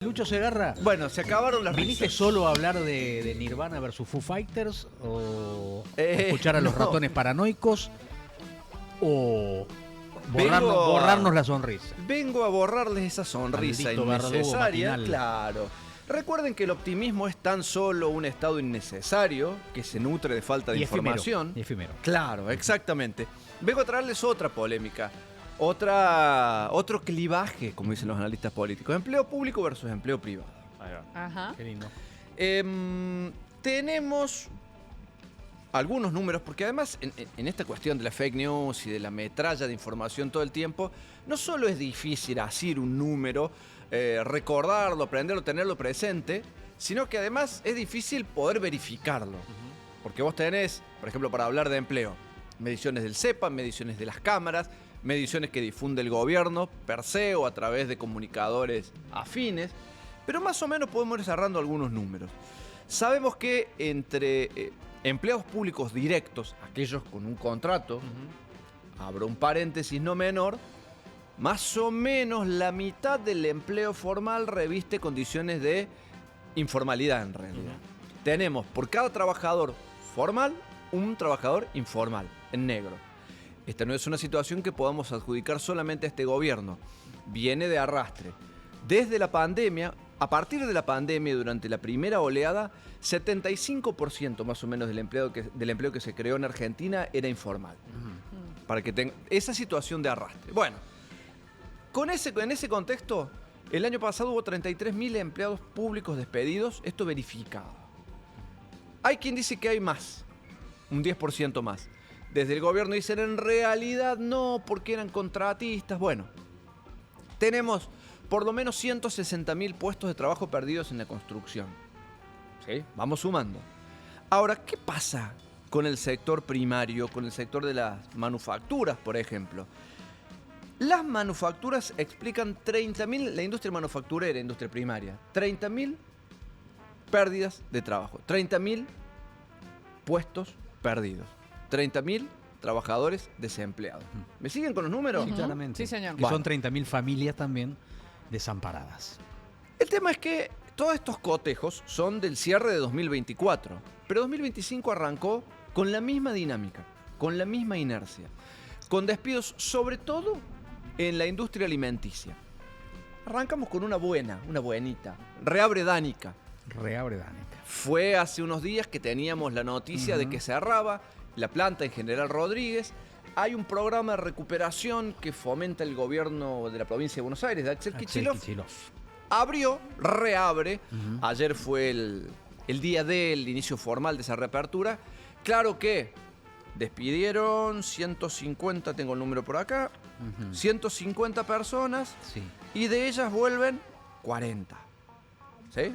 Lucho Segarra, Bueno, se acabaron las ¿viniste risas. solo a hablar de Nirvana versus Foo Fighters? ¿O a escuchar a los no. ratones paranoicos? ¿O Vengo a- borrarnos la sonrisa? Vengo a borrarles esa sonrisa Maldito verdugo innecesaria. matinal. Claro. Recuerden que el optimismo es tan solo un estado innecesario que se nutre de falta de Y efímero, información. y efímero. Claro, exactamente. Vengo a traerles otra polémica, otro clivaje, como dicen los analistas políticos. Empleo público versus empleo privado. Ajá. Qué lindo. Tenemos algunos números, porque además en esta cuestión de la fake news y de la metralla de información todo el tiempo, no solo es difícil asir un número, recordarlo, aprenderlo, tenerlo presente, sino que además es difícil poder verificarlo. Porque vos tenés, por ejemplo, para hablar de empleo, mediciones del CEPA, mediciones de las cámaras, mediciones que difunde el gobierno per se o a través de comunicadores afines, pero más o menos podemos ir cerrando algunos números. Sabemos que entre empleados públicos directos, aquellos con un contrato, abro un paréntesis no menor, más o menos la mitad del empleo formal reviste condiciones de informalidad en realidad. Tenemos por cada trabajador formal un trabajador informal, en negro. Esta no es una situación que podamos adjudicar solamente a este gobierno. Viene de arrastre. Desde la pandemia, a partir de la pandemia, durante la primera oleada, 75% más o menos del empleo que se creó en Argentina era informal. Para que tenga esa situación de arrastre. Bueno, en ese contexto, el año pasado hubo 33.000 empleados públicos despedidos, esto verificado. Hay quien dice que hay más, un 10% más. Desde el gobierno dicen en realidad no, porque eran contratistas. Bueno, tenemos por lo menos 160.000 puestos de trabajo perdidos en la construcción. ¿Sí? Vamos sumando. Ahora, ¿qué pasa con el sector primario, con el sector de las manufacturas, por ejemplo? Las manufacturas explican 30.000, la industria manufacturera, industria primaria, 30.000 pérdidas de trabajo, 30.000 puestos perdidos, 30.000 trabajadores desempleados. ¿Me siguen con los números? Sí, claramente. Sí, señor. Que son 30.000 familias también desamparadas. El tema es que todos estos cotejos son del cierre de 2024, pero 2025 arrancó con la misma dinámica, con la misma inercia, con despidos sobre todo en la industria alimenticia. Arrancamos con una buenita, Reabre Danica. Reabre Danica. Fue hace unos días que teníamos la noticia de que cerraba la planta en General Rodríguez. Hay un programa de recuperación que fomenta el gobierno de la provincia de Buenos Aires, de Axel Kicillof. Abrió, reabre. Ayer fue el día del inicio formal de esa reapertura. Claro que despidieron 150, tengo el número por acá, 150 personas Sí. y de ellas vuelven 40. ¿Sí?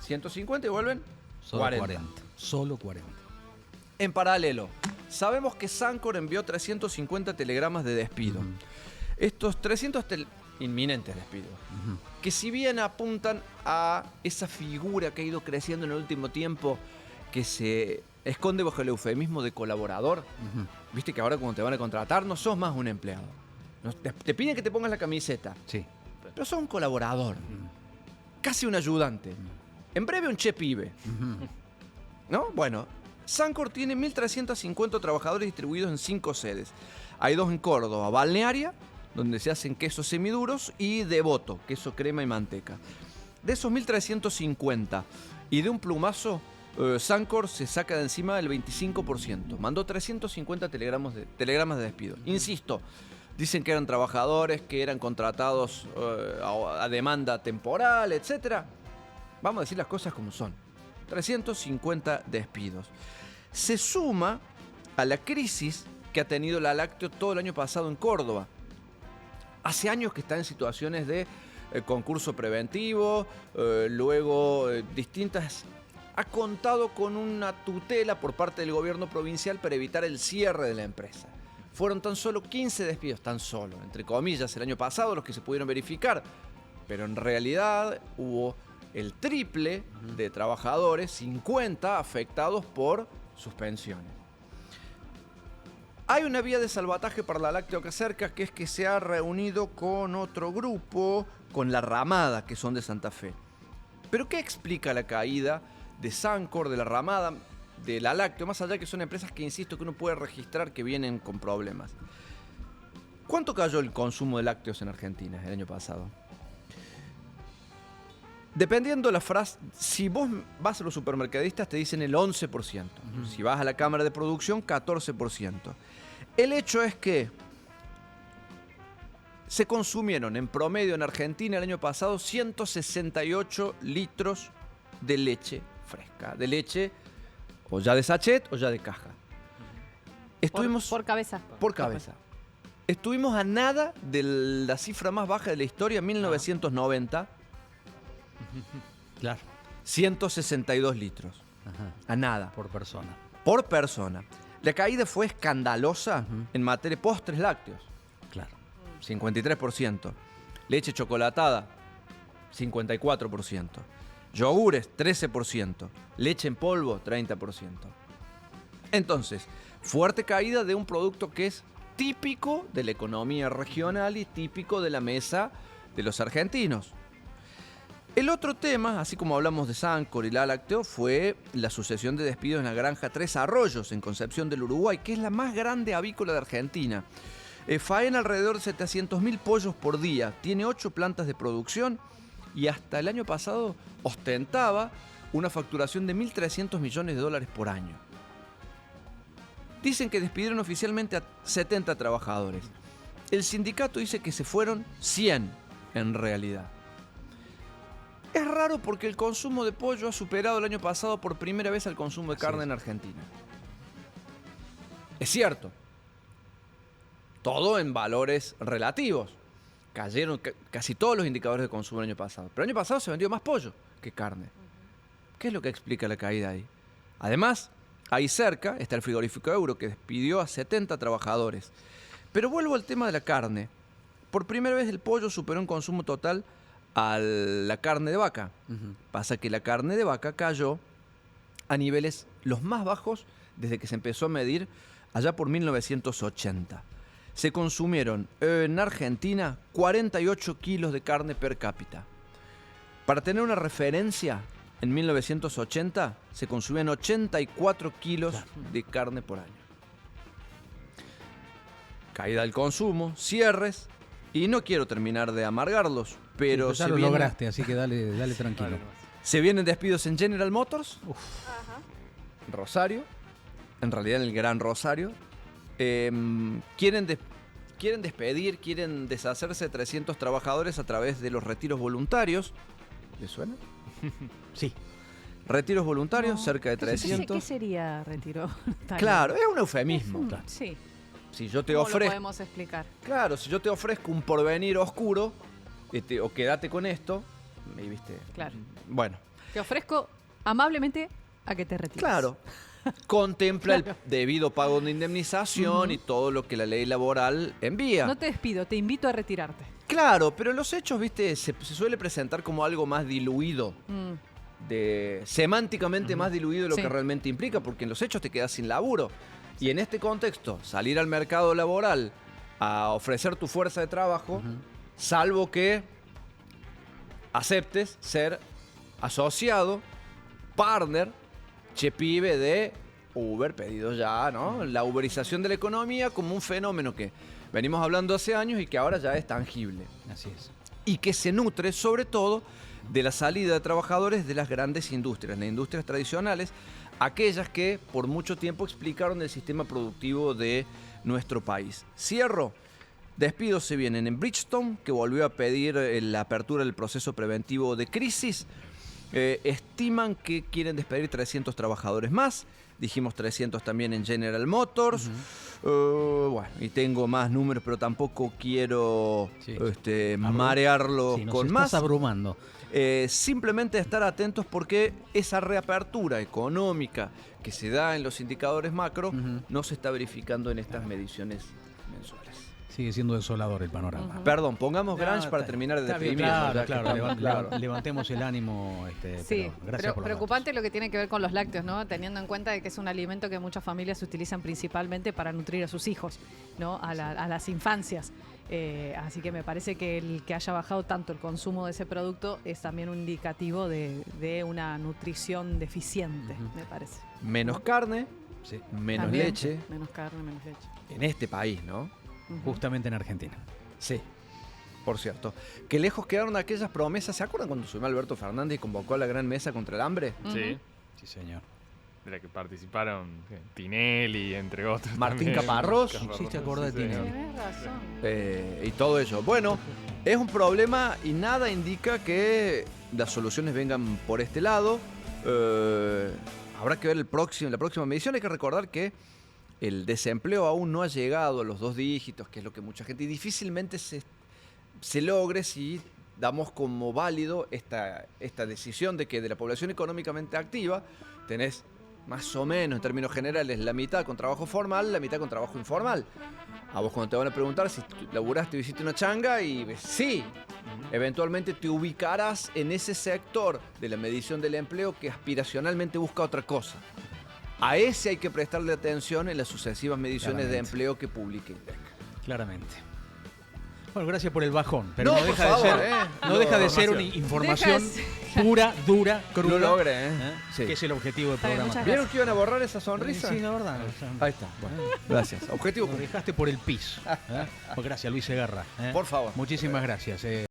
150 y vuelven Solo 40. Solo 40. En paralelo, sabemos que Sancor envió 350 telegramas de despido. Estos 300 inminentes despidos, que si bien apuntan a esa figura que ha ido creciendo en el último tiempo, que se esconde bajo el eufemismo de colaborador, viste que ahora cuando te van a contratar no sos más un empleado. Te piden que te pongas la camiseta, Sí. pero sos un colaborador, casi un ayudante. En breve un che pibe. ¿No? Bueno, Sancor tiene 1.350 trabajadores distribuidos en 5 sedes. Hay 2 en Córdoba, Balnearia, donde se hacen quesos semiduros, y Devoto, queso crema y manteca. De esos 1.350 y de un plumazo, Sancor se saca de encima el 25%. Mandó 350 telegramas de despido. Insisto, dicen que eran trabajadores, que eran contratados a demanda temporal, etc. Vamos a decir las cosas como son. 350 despidos. Se suma a la crisis que ha tenido la Lácteo todo el año pasado en Córdoba. Hace años que está en situaciones de concurso preventivo, luego distintas... Ha contado con una tutela por parte del gobierno provincial para evitar el cierre de la empresa. Fueron tan solo 15 despidos, tan solo, entre comillas, el año pasado, los que se pudieron verificar. Pero en realidad hubo el triple de trabajadores, 50 afectados por suspensiones. Hay una vía de salvataje para la lácteo-cerca, que es que se ha reunido con otro grupo, con la Ramada, que son de Santa Fe. ¿Pero qué explica la caída de Sancor, de la Ramada, de la Lácteo? Más allá que son empresas que, insisto, que uno puede registrar que vienen con problemas. ¿Cuánto cayó el consumo de lácteos en Argentina el año pasado? Dependiendo de la frase, si vos vas a los supermercadistas te dicen el 11%. Si vas a la cámara de producción, 14%. El hecho es que se consumieron en promedio en Argentina el año pasado 168 litros de leche fresca. De leche o ya de sachet o ya de caja. Estuvimos Por cabeza. por cabeza. Estuvimos a nada de la cifra más baja de la historia, 1990. Claro. 162 litros. Ajá. A nada. Por persona. Por persona. La caída fue escandalosa en materia de postres lácteos. Claro. 53%. Leche chocolatada, 54%. Yogures, 13%. Leche en polvo, 30%. Entonces, fuerte caída de un producto que es típico de la economía regional y típico de la mesa de los argentinos. El otro tema, así como hablamos de Sancor y la Lácteo, fue la sucesión de despidos en la granja Tres Arroyos, en Concepción del Uruguay, que es la más grande avícola de Argentina. Faena alrededor de 700.000 pollos por día, tiene 8 plantas de producción y hasta el año pasado ostentaba una facturación de $1.300 millones por año. Dicen que despidieron oficialmente a 70 trabajadores. El sindicato dice que se fueron 100 en realidad. Es raro porque el consumo de pollo ha superado el año pasado por primera vez al consumo de carne en Argentina. Es cierto. Todo en valores relativos. Cayeron casi todos los indicadores de consumo el año pasado. Pero el año pasado se vendió más pollo que carne. ¿Qué es lo que explica la caída ahí? Además, ahí cerca está el frigorífico Euro, que despidió a 70 trabajadores. Pero vuelvo al tema de la carne. Por primera vez el pollo superó en consumo total a la carne de vaca. Pasa que la carne de vaca cayó a niveles los más bajos desde que se empezó a medir allá por 1980. Se consumieron en Argentina 48 kilos de carne per cápita. Para tener una referencia, en 1980 se consumían 84 kilos de carne por año. Caída del consumo, cierres, y no quiero terminar de amargarlos, pero ya lo lograste, así que dale tranquilo. Se vienen despidos en General Motors, Rosario, en realidad en el Gran Rosario. Quieren despedir, quieren deshacerse de 300 trabajadores a través de los retiros voluntarios. ¿Les suena? Sí. Retiros voluntarios, cerca de 300. ¿Qué sería retiro? Claro, es un eufemismo. Claro. Sí. Si yo te ¿Cómo lo ofrezco, podemos explicar? claro, si yo te ofrezco un porvenir oscuro, o quédate con esto, ¿viste? Claro. Bueno, Te ofrezco amablemente a que te retires. claro. Contempla el debido pago de indemnización y todo lo que la ley laboral envía. No te despido, te invito a retirarte. Claro, pero los hechos, viste, se suele presentar como algo más diluido, semánticamente más diluido de lo Sí. que realmente implica, porque en los hechos te quedas sin laburo. Y en este contexto, salir al mercado laboral a ofrecer tu fuerza de trabajo, salvo que aceptes ser asociado, partner, chepibe de Uber, pedidos ya, ¿no? La uberización de la economía como un fenómeno que venimos hablando hace años y que ahora ya es tangible. Así es. Y que se nutre sobre todo de la salida de trabajadores de las grandes industrias, las industrias tradicionales, aquellas que por mucho tiempo explicaron el sistema productivo de nuestro país. Cierro. Despidos se vienen en Bridgestone, que volvió a pedir la apertura del proceso preventivo de crisis. Estiman que quieren despedir 300 trabajadores más. Dijimos 300 también en General Motors. Bueno, y tengo más números, pero tampoco quiero marearlo con más. Estás abrumando. Simplemente estar atentos porque esa reapertura económica que se da en los indicadores macro no se está verificando en estas mediciones mensuales. Sigue siendo desolador el panorama. Perdón, pongamos No, Grange para está- terminar de está bien, deprimirnos. ya que claro, estamos- claro. levantemos el ánimo. Sí, pero gracias por los preocupante lo que tiene que ver con los lácteos, ¿no? Teniendo en cuenta de que es un alimento que muchas familias utilizan principalmente para nutrir a sus hijos, ¿no? A las infancias. Así que me parece que el que haya bajado tanto el consumo de ese producto es también un indicativo de una nutrición deficiente, me parece. Menos carne, datos. Sí, menos También, leche. Menos carne, menos leche. En este país, ¿no? justamente en Argentina. Sí, por cierto. Que lejos quedaron aquellas promesas. ¿Se acuerdan cuando subió Alberto Fernández y convocó a la gran mesa contra el hambre? Sí, Sí, señor. de la que participaron Tinelli, entre otros. Martín también. Caparrós. Sí, te acordás de señor. Tinelli. Tenés razón. Y todo eso. Bueno, es un problema y nada indica que las soluciones vengan por este lado. Habrá que ver la próxima medición. Hay que recordar que el desempleo aún no ha llegado a los 2 dígitos, que es lo que mucha gente... Y difícilmente se logre si damos como válido esta decisión de que de la población económicamente activa tenés más o menos, en términos generales, la mitad con trabajo formal, la mitad con trabajo informal. A vos cuando te van a preguntar si laburaste o hiciste una changa, y sí, eventualmente te ubicarás en ese sector de la medición del empleo que aspiracionalmente busca otra cosa. A ese hay que prestarle atención en las sucesivas mediciones de Claramente. empleo que publique INDEC. Claramente. Bueno, gracias por el bajón, pero No, no, por deja favor, de ser, no No, deja de ser una demasiado. información Dejas- pura, dura, cruda. Lo logré, ¿eh? ¿eh? Sí. Que es el objetivo del Está bien, programa. muchas ¿Vieron que iban a borrar esa sonrisa? Sí, la verdad. Ahí está. Bueno, gracias. Objetivo Lo cumplido. dejaste por el piso. ¿eh? Pues gracias, Luis Segarra. ¿eh? Por favor. Muchísimas gracias.